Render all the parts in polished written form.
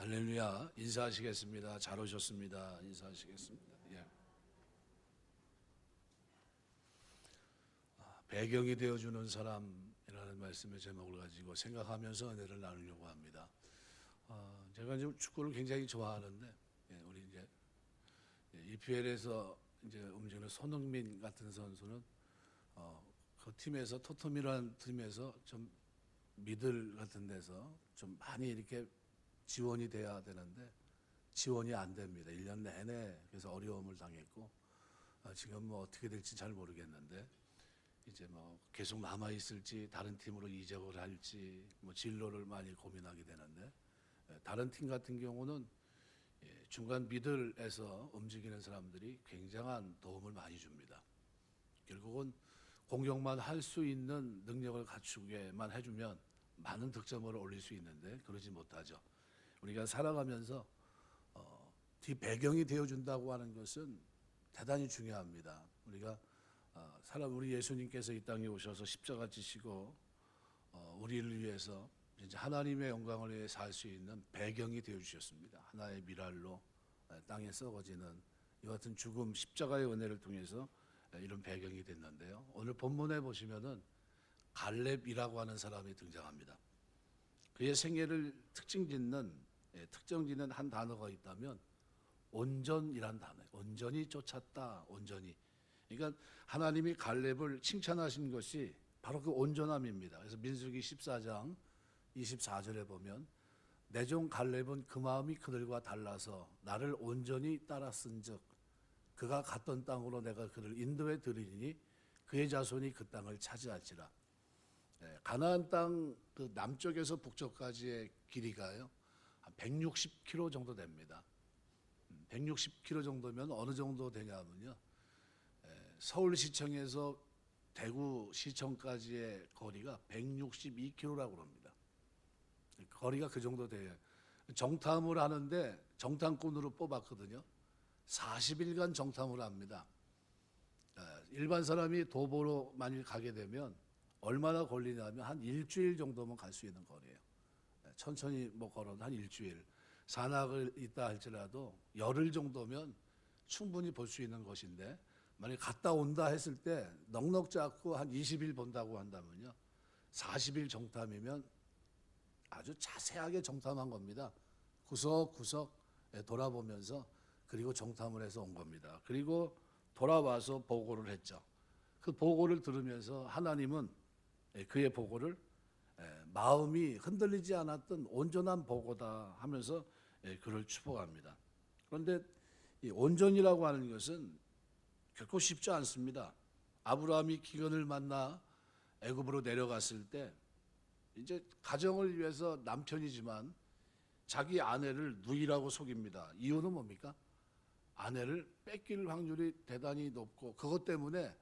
할렐루야. 인사하시겠습니다. 잘 오셨습니다. 인사하시겠습니다. 예. 배경이 되어주는 사람이라는 말씀의 제목을 가지고 생각하면서 은혜를 나누려고 합니다. 제가 지금 축구를 굉장히 좋아하는데, 우리 이제 EPL에서 이제 움직이는 손흥민 같은 선수는 그 팀에서 토트넘이라는 팀에서 좀 미들 같은 데서 좀 많이 이렇게 지원이 돼야 되는데 지원이 안 됩니다. 1년 내내 그래서 어려움을 당했고 지금 뭐 어떻게 될지 잘 모르겠는데 이제 뭐 계속 남아 있을지 다른 팀으로 이적을 할지 뭐 진로를 많이 고민하게 되는데 다른 팀 같은 경우는 중간 미들에서 움직이는 사람들이 굉장한 도움을 많이 줍니다. 결국은 공격만 할 수 있는 능력을 갖추게만 해주면 많은 득점을 올릴 수 있는데 그러지 못하죠. 우리가 살아가면서 뒤 배경이 되어준다고 하는 것은 대단히 중요합니다. 우리가 우리 예수님께서 이 땅에 오셔서 십자가 지시고 우리를 위해서 이제 하나님의 영광을 위해 살 수 있는 배경이 되어주셨습니다. 하나의 미랄로 땅에 썩어지는 이와 같은 죽음 십자가의 은혜를 통해서 이런 배경이 됐는데요. 오늘 본문에 보시면은 갈렙이라고 하는 사람이 등장합니다. 그의 생애를 특정짓는 한 단어가 있다면 온전이란 단어예요. 온전히 쫓았다. 온전히. 그러니까 하나님이 갈렙을 칭찬하신 것이 바로 그 온전함입니다. 그래서 민수기 14장 24절에 보면 내 종 갈렙은 그 마음이 그들과 달라서 나를 온전히 따랐은즉 그가 갔던 땅으로 내가 그를 인도해 드리니 그의 자손이 그 땅을 차지할지라. 가나안 땅 그 남쪽에서 북쪽까지의 길이가요 한 160km 정도 됩니다. 160km 정도면 어느 정도 되냐면요, 서울시청에서 대구시청까지의 거리가 162km라고 합니다. 거리가 그 정도 돼요. 정탐을 하는데 정탐꾼으로 뽑았거든요. 40일간 정탐을 합니다. 일반 사람이 도보로 만일 가게 되면 얼마나 걸리냐면 한 일주일 정도면 갈 수 있는 거리예요. 천천히 뭐 걸어도 한 일주일. 산악을 있다 할지라도 열흘 정도면 충분히 볼 수 있는 것인데 만약 갔다 온다 했을 때 넉넉 잡고 한 20일 본다고 한다면요, 40일 정탐이면 아주 자세하게 정탐한 겁니다. 구석구석 돌아보면서 그리고 정탐을 해서 온 겁니다. 그리고 돌아와서 보고를 했죠. 그 보고를 들으면서 하나님은 그의 보고를 마음이 흔들리지 않았던 온전한 보고다 하면서 그를 축복합니다. 그런데 이 온전이라고 하는 것은 결코 쉽지 않습니다. 아브라함이 기근을 만나 애굽으로 내려갔을 때 이제 가정을 위해서 남편이지만 자기 아내를 누이라고 속입니다. 이유는 뭡니까? 아내를 뺏길 확률이 대단히 높고 그것 때문에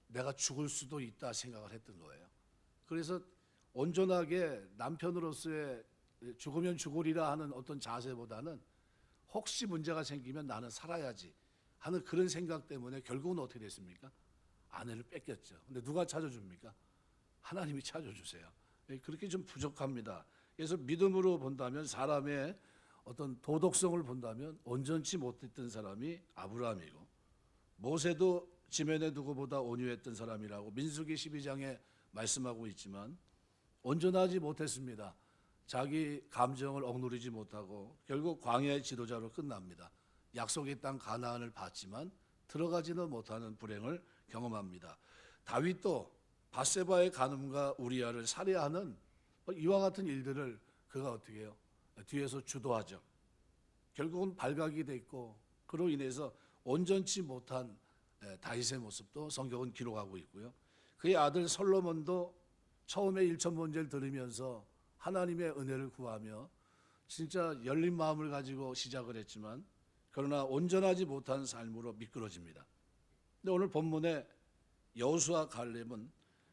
내가 죽을 수도 있다 생각을 했던 거예요. 그래서 온전하게 남편으로서의 죽으면 죽으리라 하는 어떤 자세보다는 혹시 문제가 생기면 나는 살아야지 하는 그런 생각 때문에 결국은 어떻게 됐습니까? 아내를 뺏겼죠. 근데 누가 찾아줍니까? 하나님이 찾아주세요. 그렇게 좀 부족합니다. 그래서 믿음으로 본다면 사람의 어떤 도덕성을 본다면 온전치 못했던 사람이 아브라함이고 모세도 지면에 누구보다 온유했던 사람이라고 민수기 12장에 말씀하고 있지만 온전하지 못했습니다. 자기 감정을 억누르지 못하고 결국 광야의 지도자로 끝납니다. 약속의 땅 가나안을 받지만 들어가지는 못하는 불행을 경험합니다. 다윗도 밧세바의 간음과 우리아를 살해하는 이와 같은 일들을 그가 어떻게 해요? 뒤에서 주도하죠. 결국은 발각이 됐고 그로 인해서 온전치 못한 다윗의 모습도 성경은 기록하고 있고요. 그의 아들 솔로몬도 처음에 일천번제를 들으면서 하나님의 은혜를 구하며 진짜 열린 마음을 가지고 시작을 했지만 그러나 온전하지 못한 삶으로 미끄러집니다. 근데 오늘 본문에 여호수아 갈렙은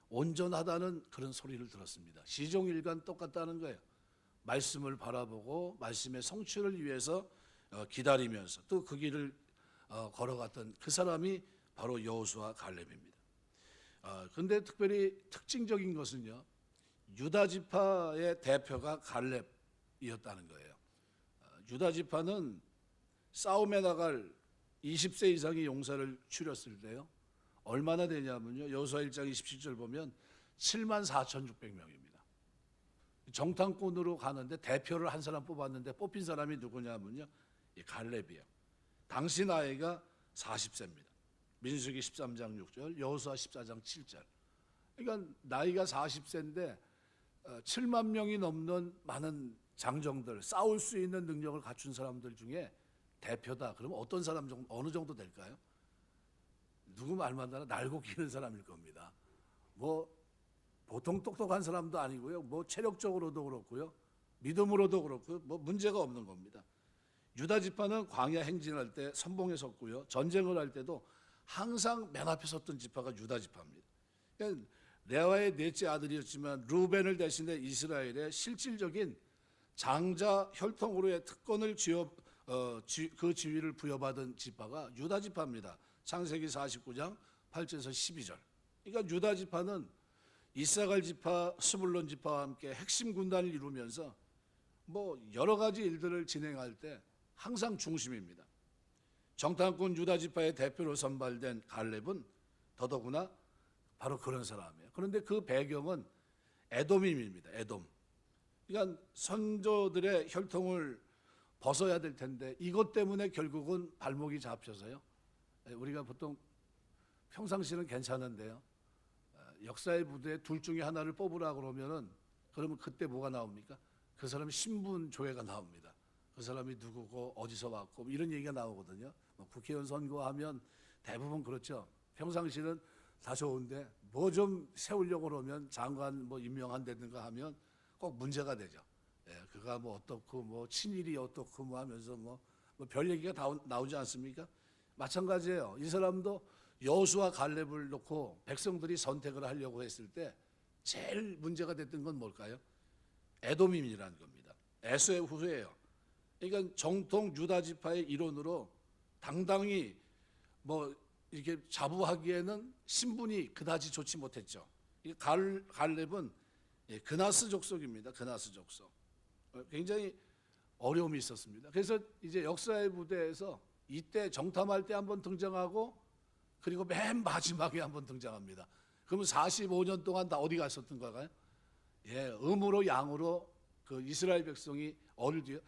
온전하다는 그런 소리를 들었습니다. 시종일관 똑같다는 거예요. 말씀을 바라보고 말씀의 성취를 위해서 기다리면서 또 그 길을 걸어갔던 그 사람이 바로 여호수아 갈렙입니다. 그런데 특별히 특징적인 것은요, 유다 지파의 대표가 갈렙이었다는 거예요. 유다 지파는 싸움에 나갈 20세 이상의 용사를 추렸을 때요. 얼마나 되냐면요. 여호수아 1장 27절 보면 74,600명입니다. 정탐꾼으로 가는데 대표를 한 사람 뽑았는데 뽑힌 사람이 누구냐면요. 이 갈렙이에요. 당시 나이가 40세입니다. 민수기 13장 6절, 여호수아 14장 7절. 그러니까 나이가 40세인데 7만 명이 넘는 많은 장정들, 싸울 수 있는 능력을 갖춘 사람들 중에 대표다. 그러면 어떤 사람 정도, 어느 정도 될까요? 누구 말만 따라 날고 기는 사람일 겁니다. 뭐 보통 똑똑한 사람도 아니고요. 뭐 체력적으로도 그렇고요. 믿음으로도 그렇고 뭐 문제가 없는 겁니다. 유다 지파는 광야 행진할 때 선봉에 섰고요. 전쟁을 할 때도 항상 맨 앞에 섰던 지파가 유다 지파입니다. 그러니까 레아의 넷째 아들이었지만 루벤을 대신해 이스라엘의 실질적인 장자 혈통으로의 특권을 그 지위를 부여받은 지파가 유다 지파입니다. 창세기 49장 8절에서 12절. 그러니까 유다 지파는 이사갈 지파, 스불론 지파와 함께 핵심 군단을 이루면서 뭐 여러 가지 일들을 진행할 때 항상 중심입니다. 정탐꾼 유다 지파의 대표로 선발된 갈렙은 더더구나 바로 그런 사람이에요. 그런데 그 배경은 에돔임입니다. 에돔. 그러니까 선조들의 혈통을 벗어야 될 텐데 이것 때문에 결국은 발목이 잡혀서요. 우리가 보통 평상시는 괜찮은데요. 역사의 부대에 둘 중에 하나를 뽑으라 그러면 그때 뭐가 나옵니까? 그 사람이 신분 조회가 나옵니다. 그 사람이 누구고 어디서 왔고 이런 얘기가 나오거든요. 국회의원 선거하면 대부분 그렇죠. 평상시는 다 좋은데 뭐 좀 세우려고 그러면 장관 뭐 임명한다든가 하면 꼭 문제가 되죠. 그가 뭐 어떻고 뭐 친일이 어떻고 뭐 하면서 뭐 별 얘기가 나오지 않습니까? 마찬가지예요. 이 사람도 여호수아 갈렙을 놓고 백성들이 선택을 하려고 했을 때 제일 문제가 됐던 건 뭘까요? 에돔임이라는 겁니다. 에서의 후예예요. 그러니까 정통 유다 지파의 이론으로 당당히 뭐 이렇게 자부하기에는 신분이 그다지 좋지 못했죠. 갈렙은 그나스 족속입니다. 그나스 족속. 굉장히 어려움이 있었습니다. 그래서 이제 역사의 무대에서 이때 정탐할 때 한번 등장하고 그리고 맨 마지막에 한번 등장합니다. 그러면 45년 동안 다 어디 갔었던 거가요? 음으로 양으로 그 이스라엘 백성이 어릴 뒤에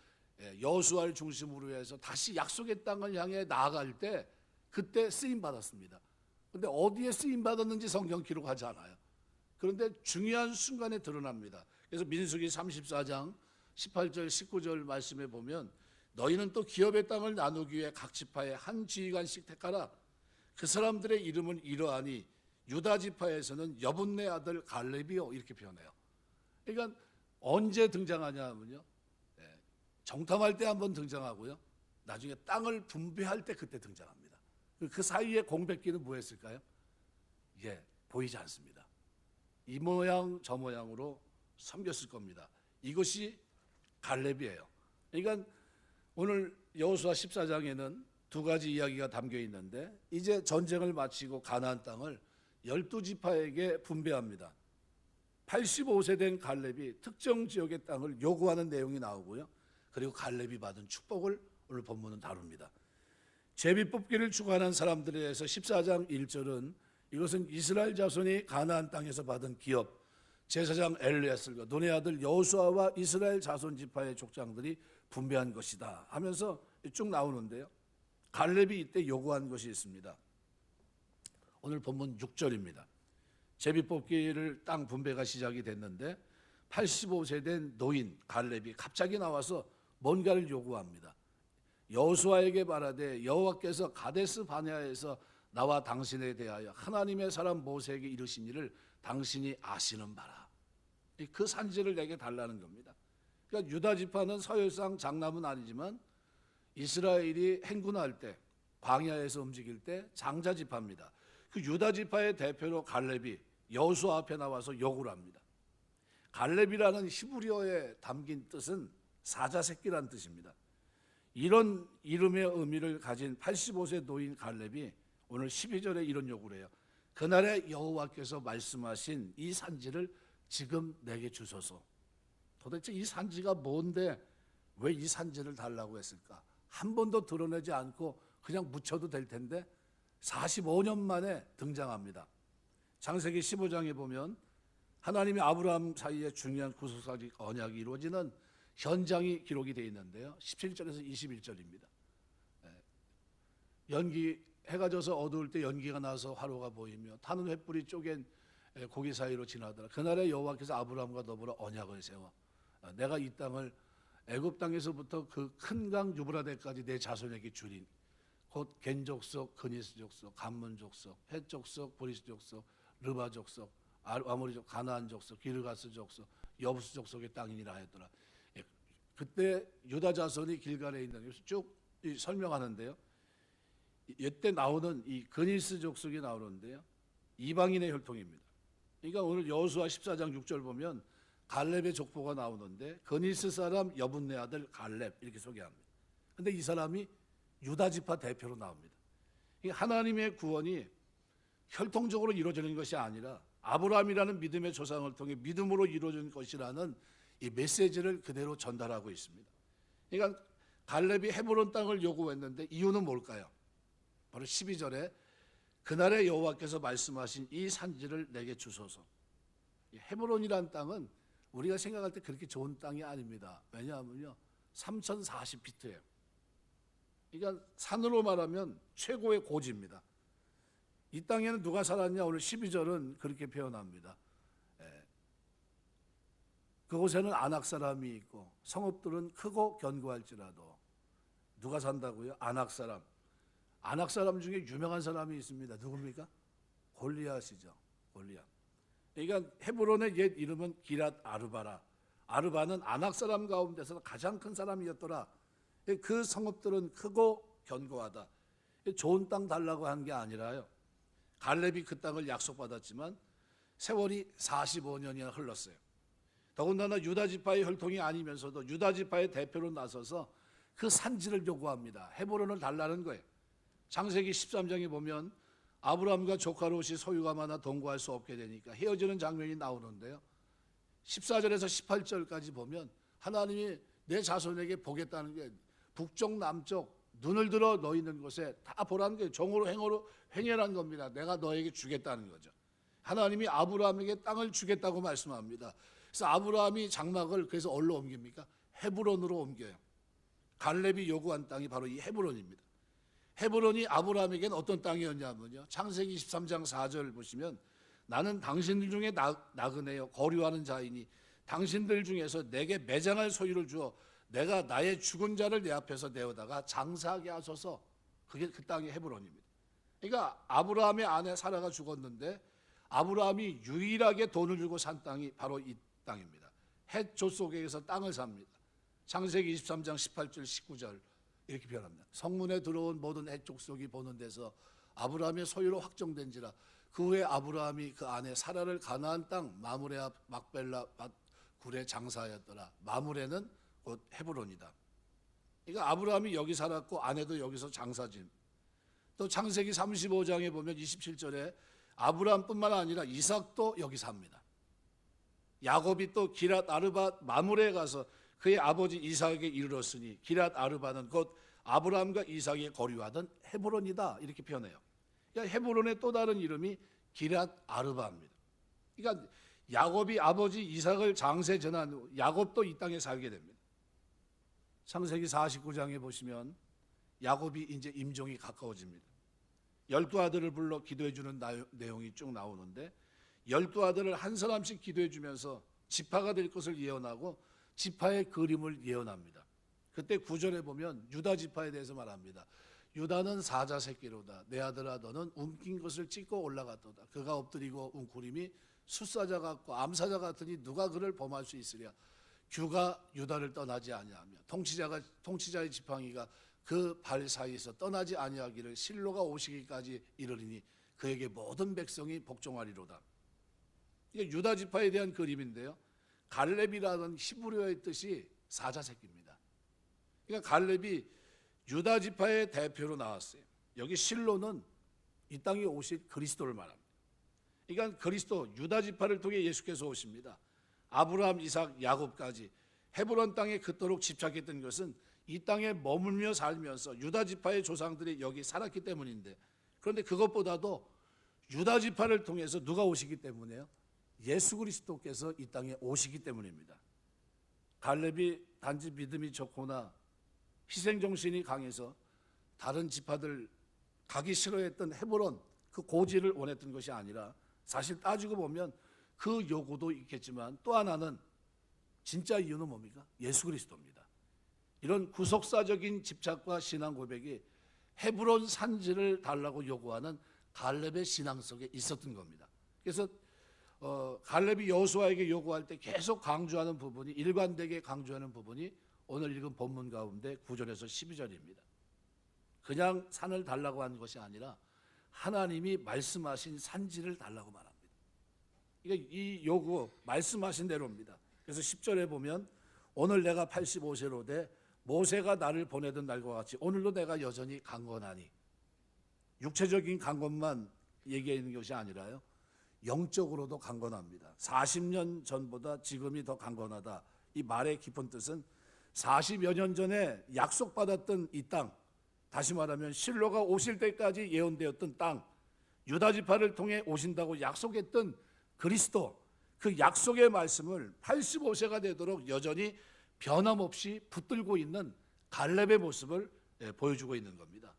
여호수아를 중심으로 해서 다시 약속의 땅을 향해 나아갈 때 그때 쓰임 받았습니다. 그런데 어디에 쓰임 받았는지 성경 기록하지 않아요. 그런데 중요한 순간에 드러납니다. 그래서 민수기 34장 18절 19절 말씀에 보면 너희는 또 기업의 땅을 나누기 위해 각 지파에 한 지휘관씩 택하라. 그 사람들의 이름은 이러하니 유다 지파에서는 여분네 아들 갈렙이요 이렇게 표현해요. 그러니까 언제 등장하냐면요. 정탐할 때 한번 등장하고요. 나중에 땅을 분배할 때 그때 등장합니다. 그 사이에 공백기는 뭐였을까요? 보이지 않습니다. 이 모양 저 모양으로 섬겼을 겁니다. 이것이 갈렙이에요. 그러니까 오늘 여호수아 14장에는 두 가지 이야기가 담겨 있는데 이제 전쟁을 마치고 가나안 땅을 12지파에게 분배합니다. 85세 된 갈렙이 특정 지역의 땅을 요구하는 내용이 나오고요. 그리고 갈렙이 받은 축복을 오늘 본문은 다룹니다. 제비뽑기를 주관한 사람들에 대해서 14장 1절은 이것은 이스라엘 자손이 가나안 땅에서 받은 기업, 제사장 엘리야슬과 눈의 아들 여호수아와 이스라엘 자손 지파의 족장들이 분배한 것이다 하면서 쭉 나오는데요. 갈렙이 이때 요구한 것이 있습니다. 오늘 본문 6절입니다. 제비뽑기를 땅 분배가 시작이 됐는데 85세 된 노인 갈렙이 갑자기 나와서 뭔가를 요구합니다. 여호수아에게 말하되 여호와께서 가데스 바네아에서 나와 당신에 대하여 하나님의 사람 모세에게 이르신 일을 당신이 아시는 바라. 그 산지를 내게 달라는 겁니다. 그러니까 유다 지파는 서열상 장남은 아니지만 이스라엘이 행군할 때 광야에서 움직일 때 장자 지파입니다. 그 유다 지파의 대표로 갈렙이 여호수아 앞에 나와서 요구를 합니다. 갈렙이라는 히브리어에 담긴 뜻은 사자새끼라는 뜻입니다. 이런 이름의 의미를 가진 85세 노인 갈렙이 오늘 12절에 이런 요구를 해요. 그날에 여호와께서 말씀하신 이 산지를 지금 내게 주소서. 도대체 이 산지가 뭔데 왜 이 산지를 달라고 했을까? 한 번도 드러내지 않고 그냥 묻혀도 될 텐데 45년 만에 등장합니다. 창세기 15장에 보면 하나님이 아브라함 사이에 중요한 구속사직 언약이 이루어지는 현장이 기록이 되어 있는데요. 17절에서 21절입니다. 연기, 해가 져서 어두울 때 연기가 나서 화로가 보이며 타는 횃불이 쪼갠 고기 사이로 지나더라. 그날에 여호와께서 아브라함과 더불어 언약을 세워 내가 이 땅을 애굽 땅에서부터 그 큰 강 유브라데까지 내 자손에게 주린 곧 겐 족속, 그니스 족속, 감문 족속, 헷 족속, 브리스 족속, 르바 족속, 아모리 족, 가나안 족속, 기르가스 족속, 여부스 족속의 땅이니라 하였더라. 그때 유다 자손이 길갈에 있는 것을 쭉 설명하는데요. 이때 나오는 이 그니스 족속이 나오는데요. 이방인의 혈통입니다. 그러니까 오늘 여호수아 14장 6절 보면 갈렙의 족보가 나오는데 그니스 사람 여분네 아들 갈렙 이렇게 소개합니다. 그런데 이 사람이 유다 지파 대표로 나옵니다. 하나님의 구원이 혈통적으로 이루어지는 것이 아니라 아브라함이라는 믿음의 조상을 통해 믿음으로 이루어진 것이라는 이 메시지를 그대로 전달하고 있습니다. 그러니까 갈렙이 헤브론 땅을 요구했는데 이유는 뭘까요? 바로 12절에 그날에 여호와께서 말씀하신 이 산지를 내게 주소서. 헤브론이라는 땅은 우리가 생각할 때 그렇게 좋은 땅이 아닙니다. 왜냐하면요 3040피트예요. 그러니까 산으로 말하면 최고의 고지입니다. 이 땅에는 누가 살았냐? 오늘 12절은 그렇게 표현합니다. 그곳에는 아낙 사람이 있고 성읍들은 크고 견고할지라도 누가 산다고요? 아낙 사람. 아낙 사람 중에 유명한 사람이 있습니다. 누굽니까? 골리앗이죠. 골리앗. 그러니까 헤브론의 옛 이름은 기랏 아르바라. 아르바는 아낙 사람 가운데서 가장 큰 사람이었더라. 그 성읍들은 크고 견고하다. 좋은 땅 달라고 한 게 아니라요. 갈렙이 그 땅을 약속받았지만 세월이 45년이나 흘렀어요. 더군다나 유다 지파의 혈통이 아니면서도 유다 지파의 대표로 나서서 그 산지를 요구합니다. 헤브론을 달라는 거예요. 창세기 13장에 보면 아브라함과 조카 롯이 소유가 많아 동거할 수 없게 되니까 헤어지는 장면이 나오는데요. 14절에서 18절까지 보면 하나님이 내 자손에게 보겠다는 게 북쪽 남쪽 눈을 들어 너 있는 곳에 다 보라는 게 종으로 행해란 겁니다. 내가 너에게 주겠다는 거죠. 하나님이 아브라함에게 땅을 주겠다고 말씀합니다. 그래서 아브라함이 장막을 그래서 어디로 옮깁니까? 헤브론으로 옮겨요. 갈렙이 요구한 땅이 바로 이 헤브론입니다. 헤브론이 아브라함에게는 어떤 땅이었냐면요. 창세기 23장 4절 보시면 나는 당신들 중에 나그네요 거류하는 자이니 당신들 중에서 내게 매장할 소유를 주어 내가 나의 죽은 자를 내 앞에서 내어다가 장사하게 하소서. 그게 그 땅이 헤브론입니다. 그러니까 아브라함의 아내 사라가 죽었는데 아브라함이 유일하게 돈을 주고 산 땅이 바로 이 땅입니다. 헷 족속에서 땅을 삽니다. 창세기 23장 18절 19절 이렇게 표현합니다. 성문에 들어온 모든 헷 족속이 보는 데서 아브라함의 소유로 확정된지라. 그 후에 아브라함이 그 아내 사라를 가나안 땅 마므레 앞 막벨라 굴에 장사하였더라. 마므레는 곧 헤브론이다. 그러니까 아브라함이 여기 살았고 아내도 여기서 장사진. 또 창세기 35장에 보면 27절에 아브라함뿐만 아니라 이삭도 여기 삽니다. 야곱이 또 기랏 아르바 마므레에 가서 그의 아버지 이삭에게 이르렀으니 기랏 아르바는 곧 아브라함과 이삭이 거류하던 헤브론이다 이렇게 표현해요. 그러니까 헤브론의 또 다른 이름이 기랏 아르바입니다. 그러니까 야곱이 아버지 이삭을 장세 전한 후 야곱도 이 땅에 살게 됩니다. 창세기 49장에 보시면 야곱이 이제 임종이 가까워집니다. 12아들을 불러 기도해 주는 내용이 쭉 나오는데 12아들을 한 사람씩 기도해 주면서 지파가 될 것을 예언하고 지파의 그림을 예언합니다. 그때 9절에 보면 유다 지파에 대해서 말합니다. 유다는 사자 새끼로다. 내 아들아 너는 움킨 것을 찢고 올라갔도다. 그가 엎드리고 웅크림이 숫사자 같고 암사자 같으니 누가 그를 범할 수 있으랴. 규가 유다를 떠나지 아니하며 통치자의 지팡이가 그 발 사이에서 떠나지 아니하기를 실로가 오시기까지 이르리니 그에게 모든 백성이 복종하리로다. 이게 유다 지파에 대한 그림인데요. 갈렙이라는 히브리어의 뜻이 사자 새끼입니다. 그러니까 갈렙이 유다 지파의 대표로 나왔어요. 여기 실로는 이 땅에 오실 그리스도를 말합니다. 그러니까 그리스도 유다 지파를 통해 예수께서 오십니다. 아브라함, 이삭, 야곱까지 헤브론 땅에 그토록 집착했던 것은 이 땅에 머물며 살면서 유다 지파의 조상들이 여기 살았기 때문인데, 그런데 그것보다도 유다 지파를 통해서 누가 오시기 때문에요? 예수 그리스도께서 이 땅에 오시기 때문입니다. 갈렙이 단지 믿음이 좋거나 희생정신이 강해서 다른 지파들 가기 싫어했던 헤브론 그 고지를 원했던 것이 아니라, 사실 따지고 보면 그 요구도 있겠지만 또 하나는 진짜 이유는 뭡니까? 예수 그리스도입니다. 이런 구속사적인 집착과 신앙 고백이 헤브론 산지를 달라고 요구하는 갈렙의 신앙 속에 있었던 겁니다. 그래서 갈렙이 여호수아에게 요구할 때 계속 강조하는 부분이, 일관되게 강조하는 부분이 오늘 읽은 본문 가운데 9절에서 12절입니다. 그냥 산을 달라고 하는 것이 아니라 하나님이 말씀하신 산지를 달라고 말합니다. 이 요구 말씀하신 대로입니다. 그래서 10절에 보면 오늘 내가 85세로 돼 모세가 나를 보내던 날과 같이 오늘도 내가 여전히 강건하니, 육체적인 강건만 얘기하는 것이 아니라요, 영적으로도 강건합니다. 40년 전보다 지금이 더 강건하다. 이 말의 깊은 뜻은 40여 년 전에 약속받았던 이 땅, 다시 말하면 실로가 오실 때까지 예언되었던 땅, 유다 지파를 통해 오신다고 약속했던 그리스도, 그 약속의 말씀을 85세가 되도록 여전히 변함없이 붙들고 있는 갈렙의 모습을 보여주고 있는 겁니다.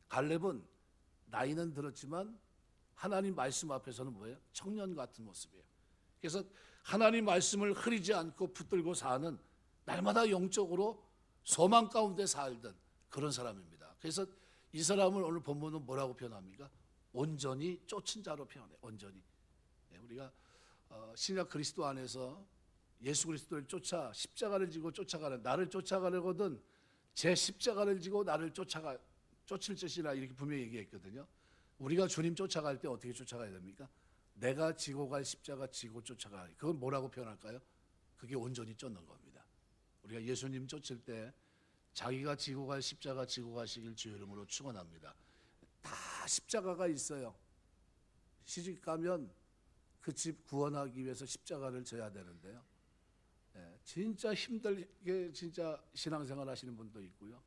갈렙은 나이는 들었지만 하나님 말씀 앞에서는 뭐예요? 청년 같은 모습이에요. 그래서 하나님 말씀을 흐리지 않고 붙들고 사는, 날마다 영적으로 소망 가운데 살던 그런 사람입니다. 그래서 이 사람을 오늘 본문은 뭐라고 표현합니까? 온전히 쫓은 자로 표현해요. 온전히. 우리가 신약 그리스도 안에서 예수 그리스도를 쫓아 십자가를 지고 쫓아가는, 나를 쫓아가려거든 제 십자가를 지고 나를 쫓을 것이라 이렇게 분명히 얘기했거든요. 우리가 주님 쫓아갈 때 어떻게 쫓아가야 됩니까? 내가 지고 갈 십자가 지고 쫓아가야. 그건 뭐라고 표현할까요? 그게 온전히 쫓는 겁니다. 우리가 예수님 쫓을 때 자기가 지고 갈 십자가 지고 가시길 주 이름으로 축원합니다. 다 십자가가 있어요. 시집 가면 그 집 구원하기 위해서 십자가를 져야 되는데요. 진짜 힘들게 진짜 신앙생활 하시는 분도 있고요.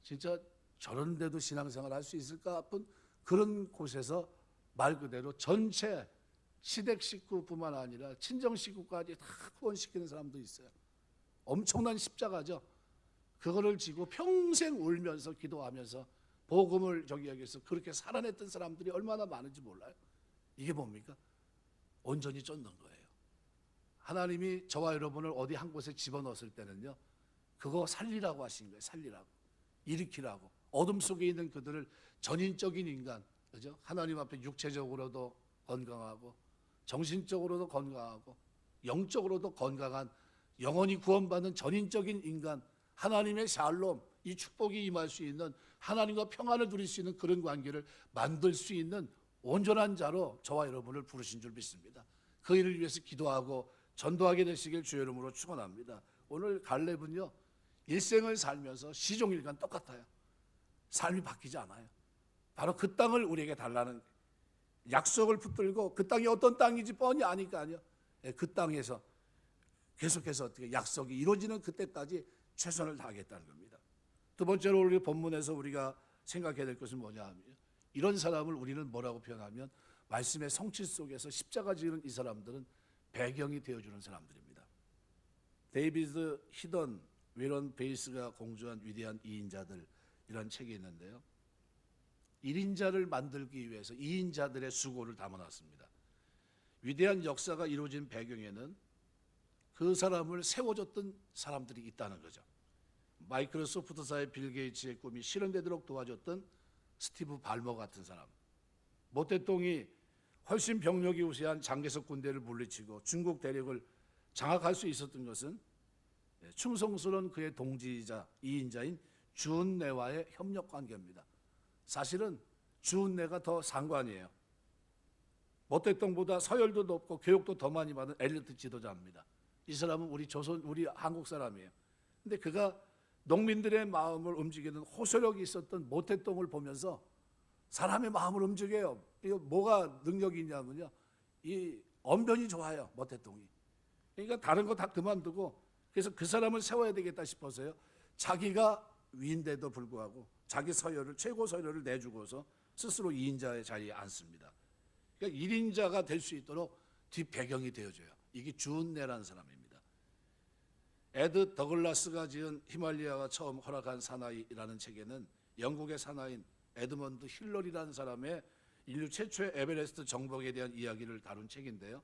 진짜 저런 데도 신앙생활 할 수 있을까 싶은 그런 곳에서 말 그대로 전체 시댁 식구뿐만 아니라 친정 식구까지 다 후원시키는 사람도 있어요. 엄청난 십자가죠. 그거를 지고 평생 울면서 기도하면서 복음을 여기서 그렇게 살아냈던 사람들이 얼마나 많은지 몰라요. 이게 뭡니까? 온전히 쫓는 거예요. 하나님이 저와 여러분을 어디 한 곳에 집어넣었을 때는요, 그거 살리라고 하신 거예요. 살리라고, 일으키라고. 어둠 속에 있는 그들을 전인적인 인간, 그죠? 하나님 앞에 육체적으로도 건강하고 정신적으로도 건강하고 영적으로도 건강한, 영원히 구원받는 전인적인 인간, 하나님의 샬롬, 이 축복이 임할 수 있는, 하나님과 평안을 누릴 수 있는 그런 관계를 만들 수 있는 온전한 자로 저와 여러분을 부르신 줄 믿습니다. 그 일을 위해서 기도하고 전도하게 되시길 주의 이름으로 축원합니다. 오늘 갈렙은요, 일생을 살면서 시종일관 똑같아요. 삶이 바뀌지 않아요. 바로 그 땅을 우리에게 달라는 약속을 붙들고, 그 땅이 어떤 땅인지 뻔히 아니까요. 그 땅에서 계속해서 어떻게 약속이 이루어지는 그때까지 최선을 다하겠다는 겁니다. 두 번째로 우리 본문에서 우리가 생각해야 될 것은 뭐냐 하면, 이런 사람을 우리는 뭐라고 표현하면, 말씀의 성취 속에서 십자가 지는 이 사람들은 배경이 되어주는 사람들입니다. 데이비드 히던 웨런 베이스가 공주한 위대한 2인자들이라는 책이 있는데요, 1인자를 만들기 위해서 2인자들의 수고를 담아놨습니다. 위대한 역사가 이루어진 배경에는 그 사람을 세워줬던 사람들이 있다는 거죠. 마이크로소프트사의 빌 게이츠의 꿈이 실현되도록 도와줬던 스티브 발머 같은 사람, 모태똥이 훨씬 병력이 우세한 장개석 군대를 물리치고 중국 대륙을 장악할 수 있었던 것은 충성스러운 그의 동지이자 2인자인 주은내와의 협력 관계입니다. 사실은 주은내가 더 상관이에요. 모태똥보다 서열도 높고 교육도 더 많이 받은 엘리트 지도자입니다. 이 사람은 우리 한국 사람이에요. 근데 그가 농민들의 마음을 움직이는 호소력이 있었던 모태똥을 보면서 사람의 마음을 움직여요. 이거 뭐가 능력이 있냐면요, 이 언변이 좋아요. 모태똥이. 그러니까 다른 거 다 그만두고 그래서 그 사람을 세워야 되겠다 싶어서요. 자기가 위인데도 불구하고 자기 서열을 최고 서열을 내주고서 스스로 2인자의 자리에 앉습니다. 그러니까 1인자가 될 수 있도록 뒷배경이 되어줘요. 이게 준내라는 사람입니다. 에드 더글라스가 지은 히말리아가 처음 허락한 사나이라는 책에는 영국의 사나이인 에드먼드 힐러리라는 사람의 인류 최초의 에베레스트 정복에 대한 이야기를 다룬 책인데요.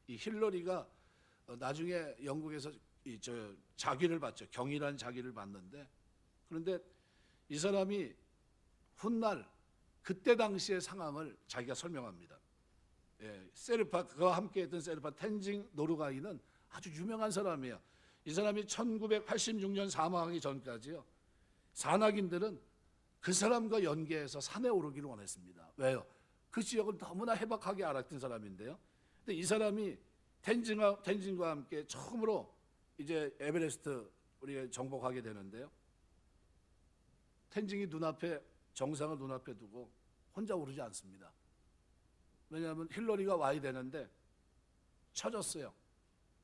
이 힐러리가 나중에 영국에서 자기를 받죠. 경이라는 자기를 받는데, 그런데 이 사람이 훗날 그때 당시의 상황을 자기가 설명합니다. 세르파, 그와 함께했던 세르파 텐징 노르가이는 아주 유명한 사람이에요. 이 사람이 1986년 사망하기 전까지요, 산악인들은 그 사람과 연계해서 산에 오르기를 원했습니다. 왜요? 그 지역을 너무나 해박하게 알았던 사람인데요. 근데 이 사람이 텐징과 함께 처음으로 이제 에베레스트 우리가 정복하게 되는데요. 텐징이 눈앞에 정상을 눈앞에 두고 혼자 오르지 않습니다. 왜냐하면 힐러리가 와야 되는데 쳐졌어요.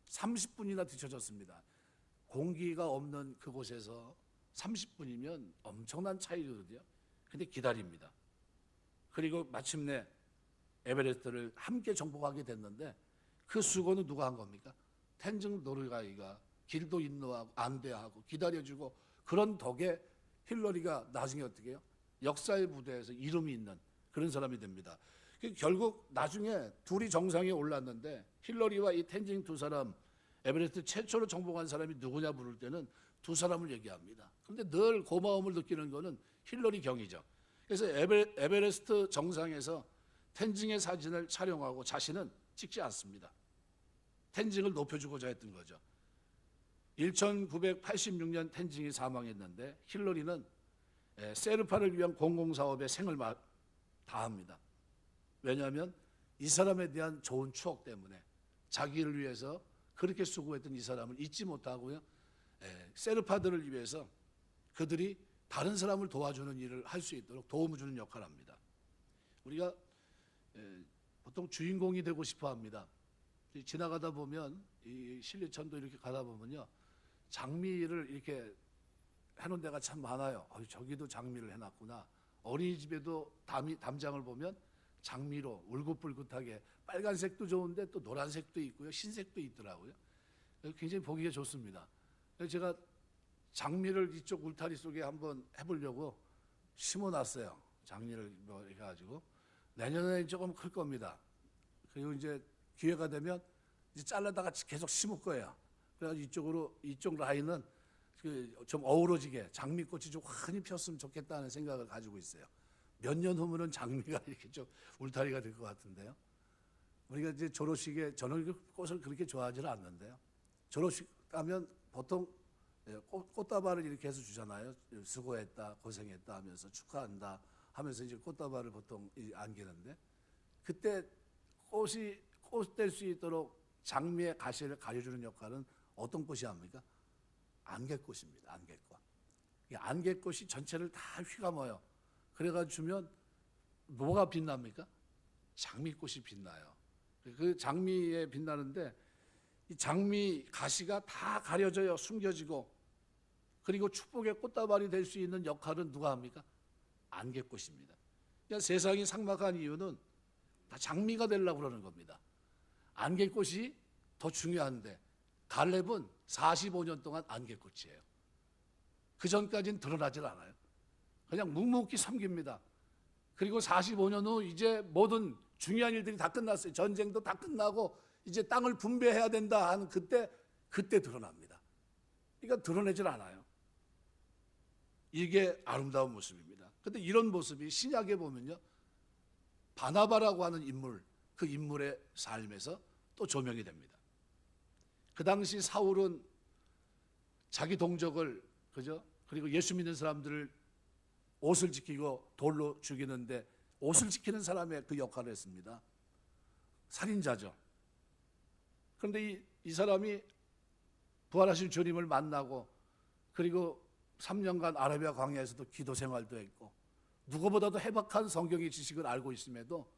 30분이나 뒤쳐졌습니다. 공기가 없는 그곳에서 30분이면 엄청난 차이거든요. 근데 기다립니다. 그리고 마침내 에베레스트를 함께 정복하게 됐는데 그 수고는 누가 한 겁니까? 텐징 노르가이가 길도 인도하고 안대하고 기다려주고, 그런 덕에 힐러리가 나중에 어떻게 해요? 역사의 무대에서 이름이 있는 그런 사람이 됩니다. 결국 나중에 둘이 정상에 올랐는데 힐러리와 이 텐징 두 사람, 에베레스트 최초로 정복한 사람이 누구냐 물을 때는 두 사람을 얘기합니다. 그런데 늘 고마움을 느끼는 것은 힐러리 경이죠. 그래서 에베레스트 정상에서 텐징의 사진을 촬영하고 자신은 찍지 않습니다. 텐징을 높여주고자 했던 거죠. 1986년 텐징이 사망했는데 힐러리는 세르파를 위한 공공사업에 생을 다합니다. 왜냐하면 이 사람에 대한 좋은 추억 때문에 자기를 위해서 그렇게 수고했던 이 사람을 잊지 못하고요, 세르파들을 위해서 그들이 다른 사람을 도와주는 일을 할 수 있도록 도움을 주는 역할을 합니다. 우리가 보통 주인공이 되고 싶어 합니다. 지나가다 보면 이 신리천도 이렇게 가다 보면요, 장미를 이렇게 해놓은 데가 참 많아요. 저기도 장미를 해놨구나. 어린이집에도 담장을 보면 장미로 울긋불긋하게, 빨간색도 좋은데 또 노란색도 있고요, 흰색도 있더라고요. 굉장히 보기가 좋습니다. 제가 장미를 이쪽 울타리 속에 한번 해보려고 심어놨어요. 장미를 이렇게 해가지고 내년에 조금 클 겁니다. 그리고 이제 기회가 되면 이제 잘라다가 계속 심을 거예요. 그래가지고 이쪽 라인은 좀 어우러지게 장미꽃이 좀 환히 폈으면 좋겠다는 생각을 가지고 있어요. 몇 년 후면은 장미가 이렇게 좀 울타리가 될 것 같은데요. 우리가 이제 졸업식에, 저는 꽃을 그렇게 좋아하지는 않는데요, 졸업식 가면 보통 꽃다발을 이렇게 해서 주잖아요. 수고했다, 고생했다 하면서 축하한다 하면서 이제 꽃다발을 보통 안기는데, 그때 꽃 될 수 있도록 장미의 가시를 가려주는 역할은 어떤 꽃이 합니까? 안개꽃입니다. 안개꽃. 이 안개꽃이 전체를 다 휘감아요. 그래가지고 주면 뭐가 빛납니까? 장미꽃이 빛나요. 그 장미에 빛나는데 이 장미 가시가 다 가려져요. 숨겨지고. 그리고 축복의 꽃다발이 될 수 있는 역할은 누가 합니까? 안개꽃입니다. 그러니까 세상이 삭막한 이유는 다 장미가 되려고 그러는 겁니다. 안개꽃이 더 중요한데 갈렙은 45년 동안 안개꽃이에요. 그 전까지는 드러나질 않아요. 그냥 묵묵히 섬깁니다. 그리고 45년 후 이제 모든 중요한 일들이 다 끝났어요. 전쟁도 다 끝나고 이제 땅을 분배해야 된다 하는 그때 드러납니다. 그러니까 드러내질 않아요. 이게 아름다운 모습입니다. 그런데 이런 모습이 신약에 보면요, 바나바라고 하는 인물, 그 인물의 삶에서 또 조명이 됩니다. 그 당시 사울은 자기 동족을, 그죠? 그리고 예수 믿는 사람들을 옷을 지키고 돌로 죽이는데 옷을 지키는 사람의 그 역할을 했습니다. 살인자죠. 그런데 이 사람이 부활하신 주님을 만나고, 그리고 3년간 아라비아 광야에서도 기도 생활도 했고, 누구보다도 해박한 성경의 지식을 알고 있음에도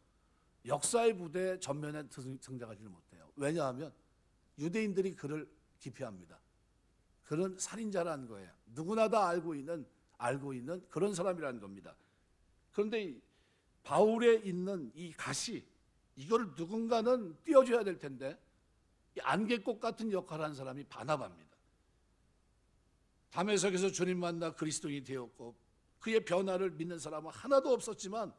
역사의 무대 전면에 등장하지는 못해요. 왜냐하면 유대인들이 그를 기피합니다. 그는 살인자라는 거예요. 누구나 다 알고 있는 그런 사람이라는 겁니다. 그런데 이 바울에 있는 이 가시, 이거를 누군가는 띄워줘야 될 텐데 이 안개꽃 같은 역할을 한 사람이 바나바입니다. 다메섹에서 주님 만나 그리스도인이 되었고 그의 변화를 믿는 사람은 하나도 없었지만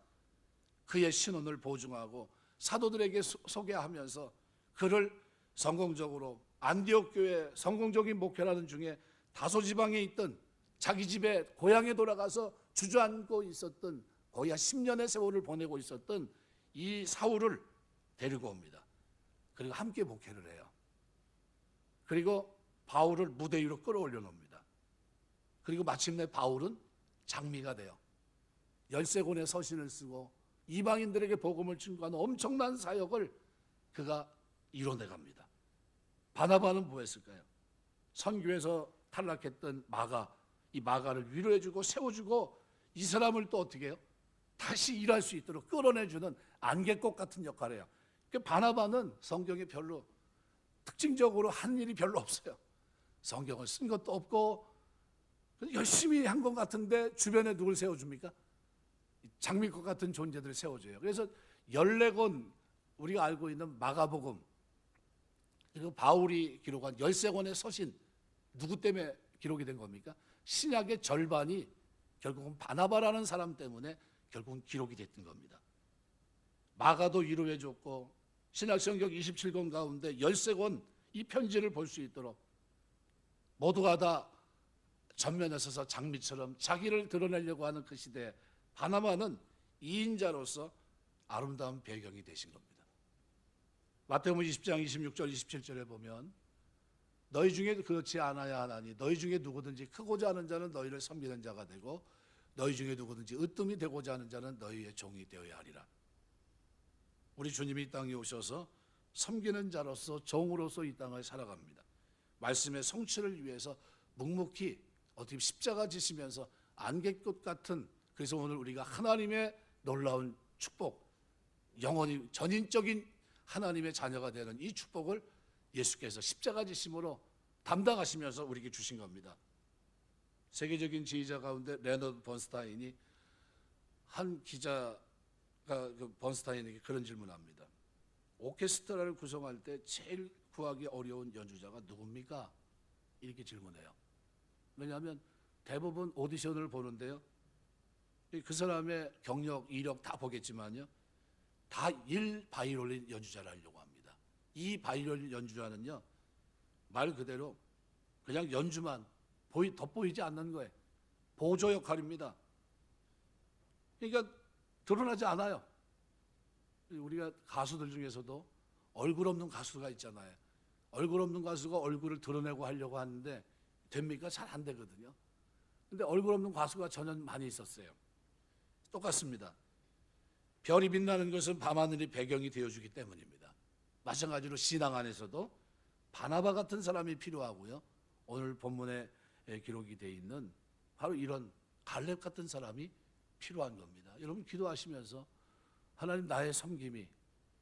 그의 신원을 보증하고 사도들에게 소개하면서 그를 성공적으로 안디옥 교회 성공적인 목회라는 중에 다소지방에 있던 자기 집에 고향에 돌아가서 주저앉고 있었던 거의 한 10년의 세월을 보내고 있었던 이 사울을 데리고 옵니다. 그리고 함께 목회를 해요. 그리고 바울을 무대 위로 끌어올려 놓습니다. 그리고 마침내 바울은 장미가 돼요. 열세권의 서신을 쓰고 이방인들에게 복음을 증거하는 엄청난 사역을 그가 이뤄내갑니다. 바나바는 뭐했을까요? 선교에서 탈락했던 마가, 이 마가를 위로해주고 세워주고 이 사람을 또 어떻게 해요? 다시 일할 수 있도록 끌어내주는 안개꽃 같은 역할을 해요. 바나바는 성경에 별로 특징적으로 한 일이 별로 없어요. 성경을 쓴 것도 없고 열심히 한 것 같은데 주변에 누굴 세워줍니까? 장미꽃 같은 존재들을 세워줘요. 그래서 14권 우리가 알고 있는 마가복음 그리고 바울이 기록한 13권의 서신 누구 때문에 기록이 된 겁니까? 신약의 절반이 결국은 바나바라는 사람 때문에 결국은 기록이 됐던 겁니다. 마가도 위로해 줬고 신약 성경 27권 가운데 13권 이 편지를 볼 수 있도록 모두가 다 전면에 서서 장미처럼 자기를 드러내려고 하는 그 시대에 바나바는 2인자로서 아름다운 배경이 되신 겁니다. 마태복음 20장 26절 27절에 보면 너희 중에 그렇지 않아야 하나니 너희 중에 누구든지 크고자 하는 자는 너희를 섬기는 자가 되고 너희 중에 누구든지 으뜸이 되고자 하는 자는 너희의 종이 되어야 하리라. 우리 주님이 이 땅에 오셔서 섬기는 자로서 종으로서 이 땅을 살아갑니다. 말씀의 성취를 위해서 묵묵히 어떻게 십자가 지시면서 안개꽃 같은, 그래서 오늘 우리가 하나님의 놀라운 축복, 영원히 전인적인 하나님의 자녀가 되는 이 축복을 예수께서 십자가 지심으로 담당하시면서 우리에게 주신 겁니다. 세계적인 지휘자 가운데 레너드 번스타인이 한 기자가 번스타인에게 그런 질문합니다. 오케스트라를 구성할 때 제일 구하기 어려운 연주자가 누굽니까? 이렇게 질문해요. 왜냐하면 대부분 오디션을 보는데요, 그 사람의 경력, 이력 다 보겠지만요, 다 1바이올린 연주자를 하려고 합니다. 이 바이올린 연주자는요, 말 그대로 그냥 연주만 돋보이지 않는 거예요. 보조 역할입니다. 그러니까 드러나지 않아요. 우리가 가수들 중에서도 얼굴 없는 가수가 있잖아요. 얼굴 없는 가수가 얼굴을 드러내고 하려고 하는데 됩니까? 잘 안 되거든요. 근데 얼굴 없는 가수가 전혀 많이 있었어요. 똑같습니다. 별이 빛나는 것은 밤하늘이 배경이 되어주기 때문입니다. 마찬가지로 신앙 안에서도 바나바 같은 사람이 필요하고요, 오늘 본문에 기록이 되어 있는 바로 이런 갈렙 같은 사람이 필요한 겁니다. 여러분 기도하시면서 하나님, 나의 섬김이,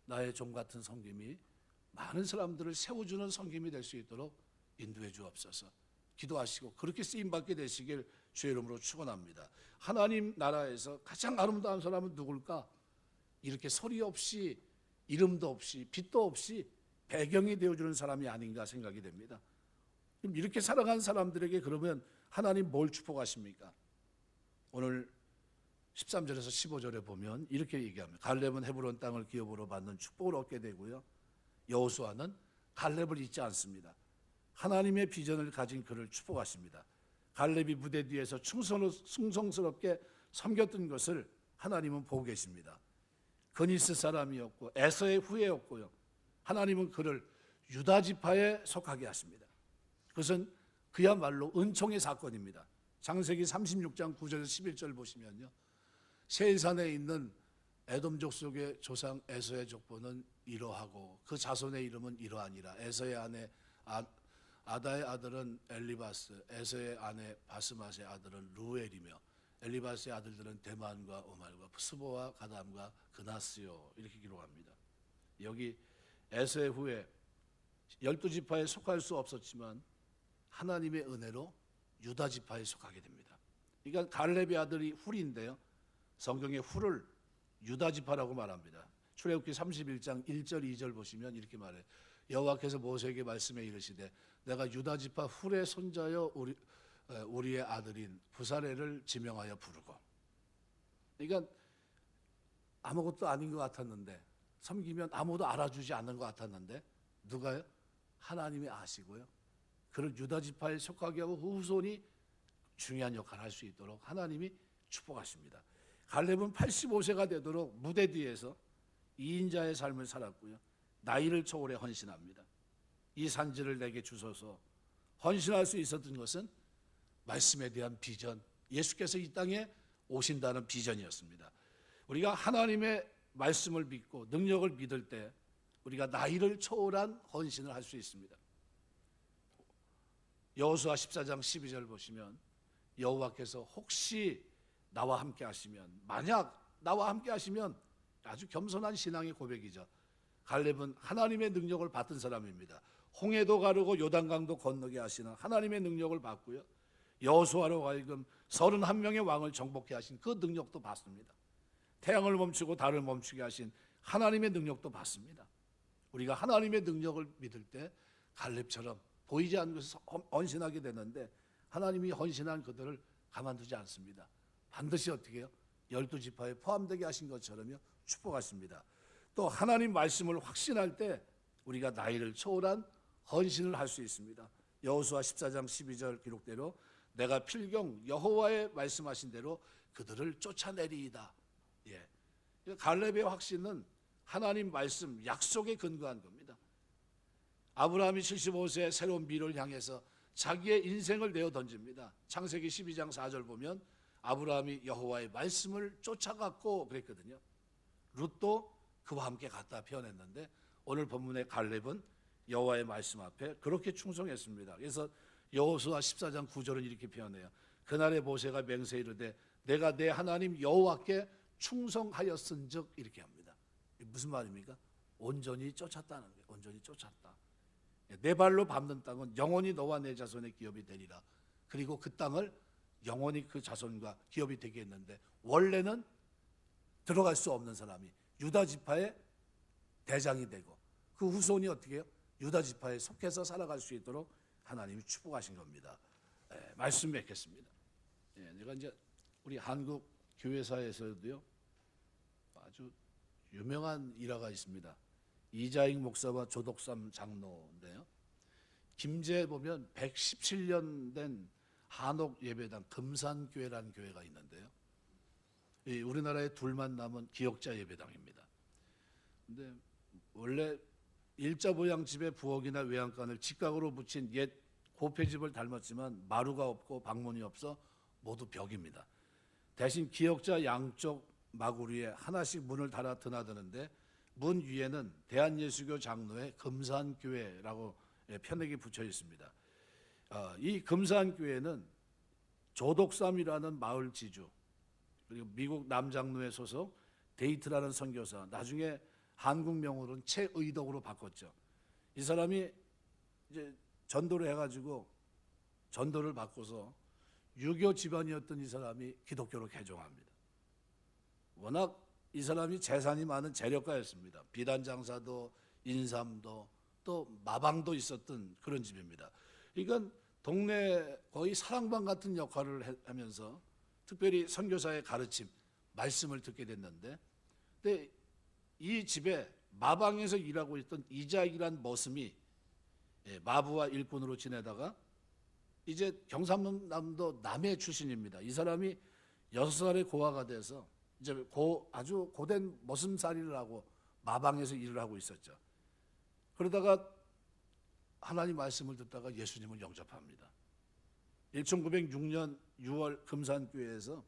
나의 종 같은 섬김이 많은 사람들을 세워주는 섬김이 될 수 있도록 인도해 주옵소서. 기도하시고 그렇게 쓰임받게 되시길 주의 이름으로 축원합니다. 하나님 나라에서 가장 아름다운 사람은 누굴까? 이렇게 소리 없이, 이름도 없이, 빛도 없이 배경이 되어주는 사람이 아닌가 생각이 됩니다. 그럼 이렇게 살아간 사람들에게 그러면 하나님 뭘 축복하십니까? 오늘 13절에서 15절에 보면 이렇게 얘기합니다. 갈렙은 헤브론 땅을 기업으로 받는 축복을 얻게 되고요, 여호수아는 갈렙을 잊지 않습니다. 하나님의 비전을 가진 그를 축복하십니다. 갈렙이 무대 뒤에서 충성스럽게 섬겼던 것을 하나님은 보고 계십니다. 그니스 사람이었고 에서의 후예였고요, 하나님은 그를 유다 지파에 속하게 하십니다. 그것은 그야말로 은총의 사건입니다. 창세기 36장 9절에서 11절 보시면요, 세일산에 있는 에돔 족속의 조상 에서의 족보는 이러하고 그 자손의 이름은 이러하니라. 에서의 아내 아다의 아들은 엘리바스, 에서의 아내 바스맛의 아들은 루엘이며 엘리바스의 아들들은 데만과 오말과 스보와 가담과 그나스요. 이렇게 기록합니다. 여기 에서의 후에 12지파에 속할 수 없었지만 하나님의 은혜로 유다 지파에 속하게 됩니다. 그러니까 갈렙의 아들이 훌인데요. 성경에 훌을 유다 지파라고 말합니다. 출애굽기 31장 1절 2절 보시면 이렇게 말해요. 여호와께서 모세에게 말씀해 이르시되 내가 유다 지파 훌의 손자여 우리의 아들인 부사레를 지명하여 부르고. 그러니까 아무것도 아닌 것 같았는데, 섬기면 아무도 알아주지 않는 것 같았는데 누가요? 하나님이 아시고요. 그를 유다 지파에 속하게 하고 후손이 중요한 역할을 할 수 있도록 하나님이 축복하십니다. 갈렙은 85세가 되도록 무대 뒤에서 2인자의 삶을 살았고요. 나이를 초월해 헌신합니다. 이 산지를 내게 주소서. 헌신할 수 있었던 것은 말씀에 대한 비전, 예수께서 이 땅에 오신다는 비전이었습니다. 우리가 하나님의 말씀을 믿고 능력을 믿을 때 우리가 나이를 초월한 헌신을 할 수 있습니다. 여호수아 14장 12절 보시면 여호와께서 혹시 나와 함께 하시면, 만약 나와 함께 하시면, 아주 겸손한 신앙의 고백이죠. 갈렙은 하나님의 능력을 받은 사람입니다. 홍해도 가르고 요단강도 건너게 하시는 하나님의 능력을 받고요. 여호수아로 하여금 31명의 왕을 정복해 하신 그 능력도 받습니다. 태양을 멈추고 달을 멈추게 하신 하나님의 능력도 받습니다. 우리가 하나님의 능력을 믿을 때 갈렙처럼 보이지 않는 것에서 헌신하게 되는데 하나님이 헌신한 그들을 가만두지 않습니다. 반드시 어떻게 해요? 12지파에 포함되게 하신 것처럼요 축복하십니다. 또 하나님 말씀을 확신할 때 우리가 나이를 초월한 헌신을 할 수 있습니다. 여호수아 14장 12절 기록대로 내가 필경 여호와의 말씀하신 대로 그들을 쫓아내리이다. 예. 갈렙의 확신은 하나님 말씀 약속에 근거한 겁니다. 아브라함이 75세에 새로운 미래를 향해서 자기의 인생을 내어 던집니다. 창세기 12장 4절 보면 아브라함이 여호와의 말씀을 쫓아갔고 그랬거든요. 룻도 그와 함께 갔다 표현했는데 오늘 본문의 갈렙은 여호와의 말씀 앞에 그렇게 충성했습니다. 그래서 여호수아 14장 9절은 이렇게 표현해요. 그날의 모세가 맹세 이르되 내가 내 하나님 여호와께 충성하였은즉, 이렇게 합니다. 무슨 말입니까? 온전히 쫓았다는 거예요. 온전히 쫓았다. 내 발로 밟는 땅은 영원히 너와 내 자손의 기업이 되리라. 그리고 그 땅을 영원히 그 자손과 기업이 되게 했는데 원래는 들어갈 수 없는 사람이 유다 지파의 대장이 되고 그 후손이 어떻게 해요? 유다 지파에 속해서 살아갈 수 있도록 하나님이 축복하신 겁니다. 말씀 맺겠습니다. 제가 이제 우리 한국 교회사에서도요 아주 유명한 일화가 있습니다. 이자익 목사와 조덕삼 장로인데요. 김제에 보면 117년 된 한옥 예배당 금산교회라는 교회가 있는데요. 우리나라에 둘만 남은 기역자 예배당입니다. 근데 원래 일자보양집의 부엌이나 외양간을 직각으로 붙인 옛 고패집을 닮았지만 마루가 없고 방문이 없어 모두 벽입니다. 대신 기역자 양쪽 마구리에 하나씩 문을 달아 드나드는데 문 위에는 대한예수교 장로의 금산교회라고 편액이 붙여 있습니다. 이 금산교회는 조덕삼이라는 마을 지주, 그리고 미국 남장로의 소속 데이트라는 선교사, 나중에 한국명으로는 최의덕으로 바꿨죠. 이 사람이 이제 전도를 해가지고 전도를 받고서 유교 집안이었던 이 사람이 기독교로 개종합니다. 워낙 이 사람이 재산이 많은 재력가였습니다. 비단 장사도 인삼도 또 마방도 있었던 그런 집입니다. 그러니까 동네 거의 사랑방 같은 역할을 하면서 특별히 선교사의 가르침, 말씀을 듣게 됐는데, 근데 이 집에 마방에서 일하고 있던 이자익이란 머슴이 마부와 일꾼으로 지내다가 이제 경상남도 남해 출신입니다. 이 사람이 6살의 고아가 돼서 이제 아주 고된 머슴살이를 하고 마방에서 일을 하고 있었죠. 그러다가 하나님 말씀을 듣다가 예수님을 영접합니다. 1906년 6월 금산교회에서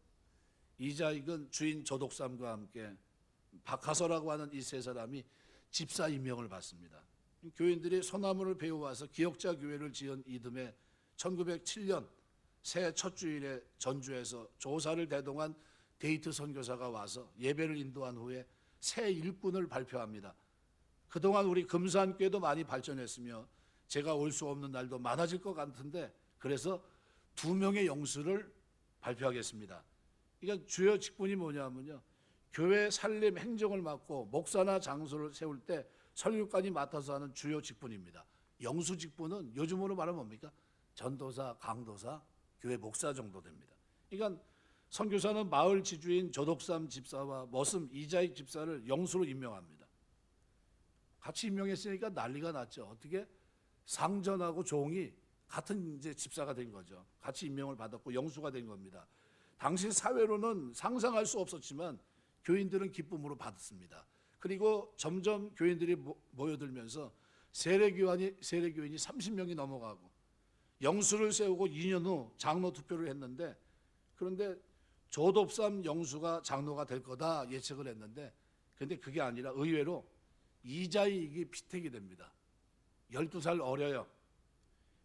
이자익은 주인 조덕삼과 함께 박하서라고 하는 이 세 사람이 집사 임명을 받습니다. 교인들이 소나무를 베어와서 기역자 교회를 지은 이듬해 1907년 새해 첫 주일에 전주에서 조사를 대동한 데이트 선교사가 와서 예배를 인도한 후에 새 일꾼을 발표합니다. 그동안 우리 금산교회도 많이 발전했으며 제가 올 수 없는 날도 많아질 것 같은데, 그래서 2명의 영수를 발표하겠습니다. 그러니까 주요 직분이 뭐냐면요, 교회 살림 행정을 맡고 목사나 장소를 세울 때 설교관이 맡아서 하는 주요 직분입니다. 영수 직분은 요즘으로 말하면 뭡니까? 전도사, 강도사, 교회 목사 정도 됩니다. 그러니까 선교사는 마을 지주인 조덕삼 집사와 머슴 이자익 집사를 영수로 임명합니다. 같이 임명했으니까 난리가 났죠. 어떻게 상전하고 종이 같은 이제 집사가 된 거죠. 같이 임명을 받았고 영수가 된 겁니다. 당시 사회로는 상상할 수 없었지만 교인들은 기쁨으로 받았습니다. 그리고 점점 교인들이 모여들면서 세례교인이 30명이 넘어가고, 영수를 세우고 2년 후 장로 투표를 했는데, 그런데 조덥삼 영수가 장로가 될 거다 예측을 했는데, 그런데 그게 아니라 의외로 이자익이 피택이 됩니다. 12살 어려요.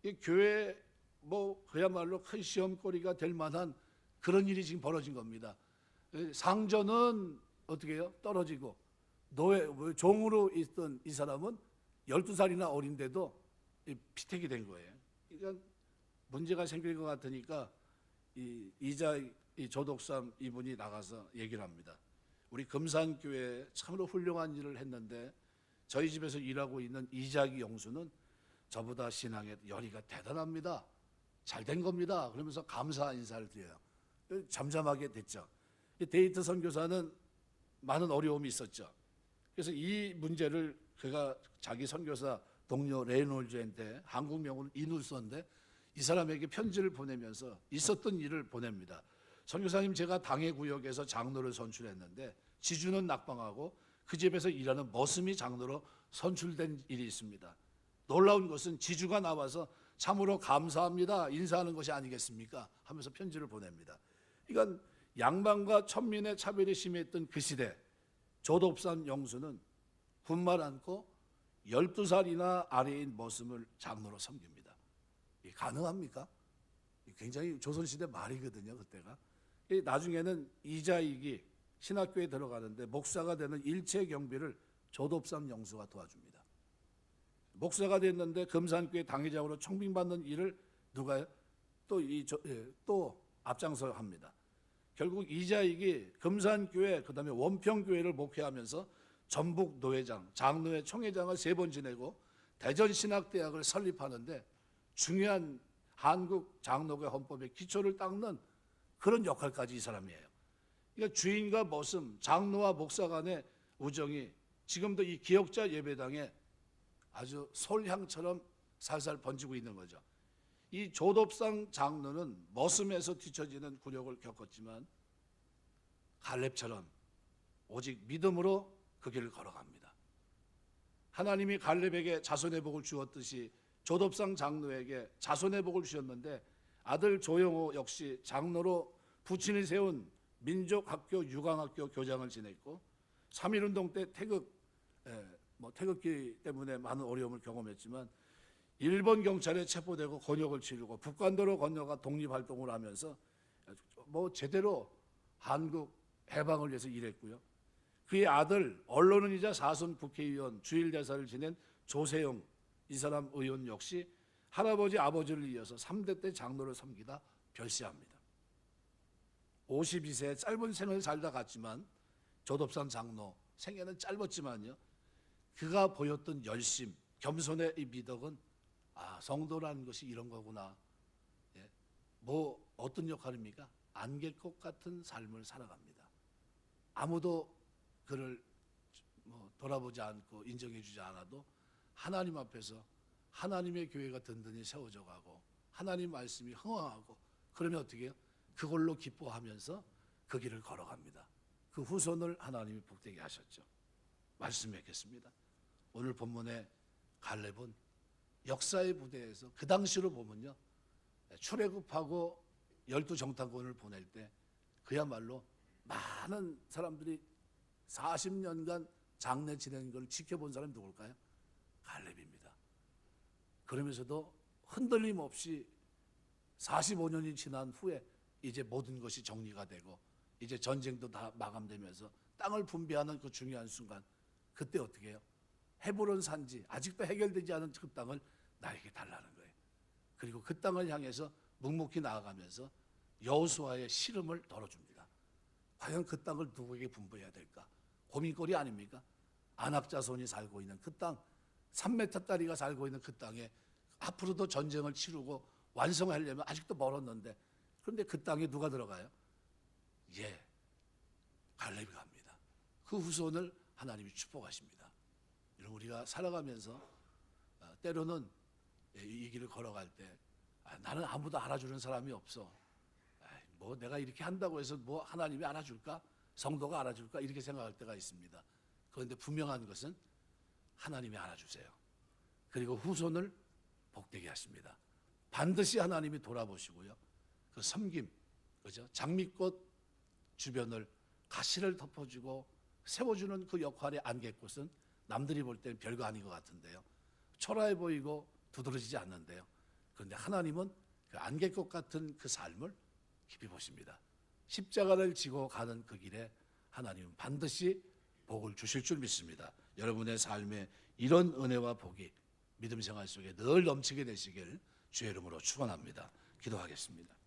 이 교회 그야말로 큰 시험거리가 될 만한 그런 일이 지금 벌어진 겁니다. 상전은 어떻게 해요? 떨어지고, 종으로 있던 이 사람은 12살이나 어린데도 피택이 된 거예요. 그러니까 문제가 생길 것 같으니까 이 조덕삼 이분이 나가서 얘기를 합니다. 우리 금산교회에 참으로 훌륭한 일을 했는데 저희 집에서 일하고 있는 이자기 영수는 저보다 신앙의 열의가 대단합니다. 잘 된 겁니다. 그러면서 감사 인사를 드려요. 잠잠하게 됐죠. 데이트 선교사는 많은 어려움이 있었죠. 그래서 이 문제를 그가 자기 선교사 동료 레이놀즈한테 한국 명은 이눌서인데, 이 사람에게 편지를 보내면서 있었던 일을 보냅니다. 선교사님, 제가 당해 구역에서 장로를 선출했는데 지주는 낙방하고 그 집에서 일하는 머슴이 장로로 선출된 일이 있습니다. 놀라운 것은 지주가 나와서 참으로 감사합니다 인사하는 것이 아니겠습니까? 하면서 편지를 보냅니다. 이건 양반과 천민의 차별이 심했던 그 시대, 조덥삼 영수는 군말 않고 12살이나 아래인 머슴을 장로로 섬깁니다. 이게 가능합니까? 굉장히 조선시대 말이거든요, 그때가. 나중에는 이자익이 신학교에 들어가는데 목사가 되는 일체 경비를 조덥삼 영수가 도와줍니다. 목사가 됐는데 금산교회 당회장으로 청빙받는 일을 누가요? 또 앞장서 합니다. 결국 이자익이 금산교회, 그 다음에 원평교회를 목회하면서 전북 노회장, 장로회 총회장을 3번 지내고 대전신학대학을 설립하는데 중요한 한국 장로회 헌법의 기초를 닦는 그런 역할까지 이 사람이에요. 그러니까 주인과 머슴, 장로와 목사 간의 우정이 지금도 이 기억자 예배당에 아주 솔향처럼 살살 번지고 있는 거죠. 이 조덥상 장로는 머슴에서 뒤처지는 굴욕을 겪었지만 갈렙처럼 오직 믿음으로 그 길을 걸어갑니다. 하나님이 갈렙에게 자손의 복을 주었듯이 조덥상 장로에게 자손의 복을 주셨는데, 아들 조영호 역시 장로로 부친이 세운 민족학교 유강학교 교장을 지냈고, 3.1운동 때 태극기 때문에 많은 어려움을 경험했지만 일본 경찰에 체포되고 곤욕을 치르고 북간도로 건너가 독립활동을 하면서 제대로 한국 해방을 위해서 일했고요. 그의 아들, 언론인이자 사선 국회의원, 주일대사를 지낸 조세영, 이 사람 의원 역시 할아버지, 아버지를 이어서 3대 때 장로를 섬기다 별세합니다. 52세의 짧은 생을 살다 갔지만 조덥산 장로 생애는 짧았지만요, 그가 보였던 열심, 겸손의 이 미덕은 성도라는 것이 이런 거구나. 어떤 역할입니까? 안개꽃 같은 삶을 살아갑니다. 아무도 그를 돌아보지 않고 인정해 주지 않아도 하나님 앞에서 하나님의 교회가 든든히 세워져 가고 하나님 말씀이 흥황하고, 그러면 어떻게 해요? 그걸로 기뻐하면서 그 길을 걸어갑니다. 그 후손을 하나님이 복되게 하셨죠. 말씀하겠습니다. 오늘 본문의 갈렙은 역사의 무대에서 그 당시로 보면요, 출애굽하고 12정탐꾼을 보낼 때 그야말로 많은 사람들이 40년간 장례 지내는 걸 지켜본 사람이 누굴까요? 갈렙입니다. 그러면서도 흔들림 없이 45년이 지난 후에 이제 모든 것이 정리가 되고 이제 전쟁도 다 마감되면서 땅을 분배하는 그 중요한 순간, 그때 어떻게 해요? 헤브론 산지, 아직도 해결되지 않은 그 땅을 나에게 달라는 거예요. 그리고 그 땅을 향해서 묵묵히 나아가면서 여호수아의 시름을 덜어줍니다. 과연 그 땅을 누구에게 분배해야 될까? 고민거리 아닙니까? 안악자손이 살고 있는 그 땅, 3m짜리가 살고 있는 그 땅에 앞으로도 전쟁을 치르고 완성하려면 아직도 멀었는데, 그런데 그 땅에 누가 들어가요? 예, 갈렙이 갑니다. 그 후손을 하나님이 축복하십니다. 이런 우리가 살아가면서 때로는 이 길을 걸어갈 때 나는 아무도 알아주는 사람이 없어. 뭐 내가 이렇게 한다고 해서 뭐 하나님이 알아줄까? 성도가 알아줄까? 이렇게 생각할 때가 있습니다. 그런데 분명한 것은 하나님이 알아주세요. 그리고 후손을 복되게 하십니다. 반드시 하나님이 돌아보시고요. 그 섬김, 그죠? 장미꽃 주변을 가시를 덮어주고 세워주는 그 역할의 안개꽃은 남들이 볼 때는 별거 아닌 것 같은데요. 초라해 보이고 두드러지지 않는데요. 그런데 하나님은 그 안개꽃 같은 그 삶을 깊이 보십니다. 십자가를 지고 가는 그 길에 하나님은 반드시 복을 주실 줄 믿습니다. 여러분의 삶에 이런 은혜와 복이 믿음 생활 속에 늘 넘치게 되시길 주의 이름으로 축원합니다. 기도하겠습니다.